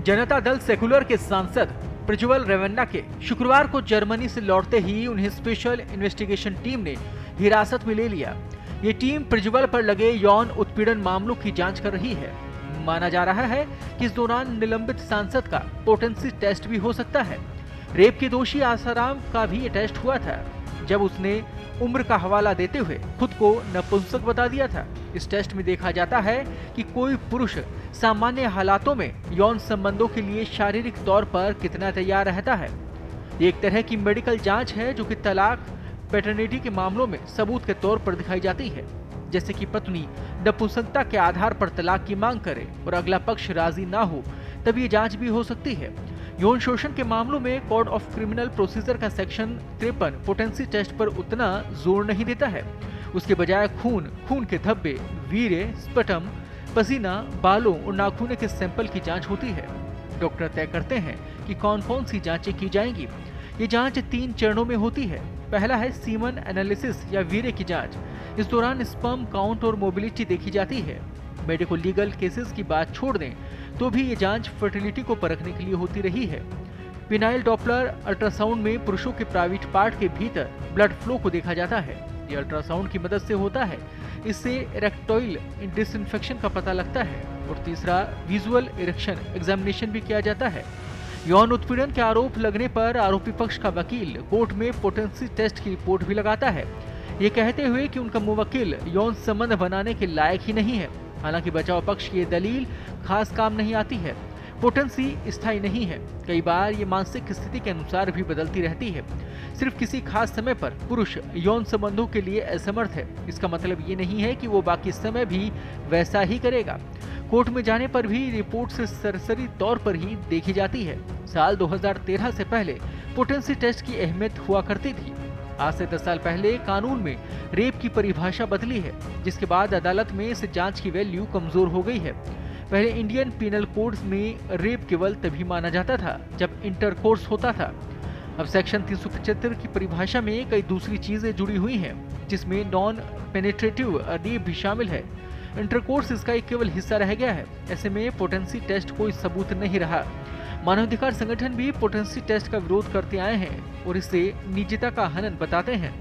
Janata Dal secular के सांसद प्रज्वल रेवन्ना के शुक्रवार को जर्मनी से लौटते ही उन्हें स्पेशल इन्वेस्टिगेशन टीम ने हिरासत में ले लिया। ये टीम प्रज्वल पर लगे यौन उत्पीड़न मामलों की जांच कर रही है। माना जा रहा है कि इस दौरान निलंबित सांसद का पोटेंसी टेस्ट भी हो सकता है। रेप के दोषी आसाराम का भी ये टेस्ट हुआ था, जब उसने उम्र का हवाला देते हुए खुद को नपुंसक बता दिया था। इस टेस्ट में देखा जाता है कि कोई पुरुष सामान्य हालातों में यौन संबंधों के लिए शारीरिक तौर पर कितना तैयार रहता है। ये एक तरह की मेडिकल जांच है जो कि तलाक, पैटर्निटी के मामलों में सबूत के तौर पर दिखाई जाती है। जैसे कि पत्नी नपुंसकता के आधार पर तलाक की मांग करे और अगला पक्ष राजी ना हो, तब ये जांच भी हो सकती है। यौन शोषण के मामलों में कोड ऑफ क्रिमिनल प्रोसीजर का सेक्शन 53 पोटेंसी टेस्ट पर उतना जोर नहीं देता है। उसके बजाय खून के धब्बे, वीर्य, स्पटम, पसीना, बालों और नाखूनों के सैंपल की जांच होती है। डॉक्टर तय करते हैं कि कौन कौन सी जांचें की जाएंगी। ये जांच 3 चरणों में होती है। पहला है सीमन एनालिसिस या वीर्य की जांच। इस दौरान स्पर्म काउंट और मोबिलिटी देखी जाती है। मेडिको लीगल केसेस की बात छोड़ दें तो भी ये जांच फर्टिलिटी को परखने के लिए होती रही है। पिनाइल डॉपलर अल्ट्रासाउंड में पुरुषों के प्राइवेट पार्ट के भीतर ब्लड फ्लो को देखा जाता है। ये अल्ट्रासाउंड की मदद से होता है। इससे इरेक्टोइल डिसइंफेक्शन का पता लगता है। और तीसरा, विजुअल इरेक्शन एग्जामिनेशन भी किया जाता है। यौन उत्पीड़न के आरोप लगने पर आरोपी पक्ष का वकील कोर्ट में पोटेंसी टेस्ट की रिपोर्ट भी लगाता है, ये कहते हुए कि उनका मुवक्किल यौन संबंध बनाने के लायक ही नहीं है। हालांकि बचाव पक्ष की ये दलील खास काम नहीं आती है। पोटेंसी स्थायी नहीं है। कई बार ये मानसिक स्थिति के अनुसार भी बदलती रहती है। सिर्फ किसी खास समय पर पुरुष यौन संबंधों के लिए असमर्थ है, इसका मतलब ये नहीं है कि वो बाकी समय भी वैसा ही करेगा। कोर्ट में जाने पर भी रिपोर्ट से सरसरी तौर पर ही देखी जाती है। साल 2013 से पहले पोटेंसी टेस्ट की अहमियत हुआ करती थी। आज से 10 साल पहले कानून में रेप की परिभाषा बदली है, जिसके बाद अदालत में इस जांच की वैल्यू कमजोर हो गई है। पहले इंडियन पीनल कोड में रेप केवल तभी माना जाता था जब इंटरकोर्स होता था। अब सेक्शन 375 की परिभाषा में कई दूसरी चीजें जुड़ी हुई हैं, जिसमें नॉन पेनिट्रेटिव रेप भी शामिल है। इंटरकोर्स इसका एक केवल हिस्सा रह गया है। ऐसे में पोटेंसी टेस्ट कोई सबूत नहीं रहा। मानवाधिकार संगठन भी पोटेंसी टेस्ट का विरोध करते आए हैं और इसे निजता का हनन बताते हैं।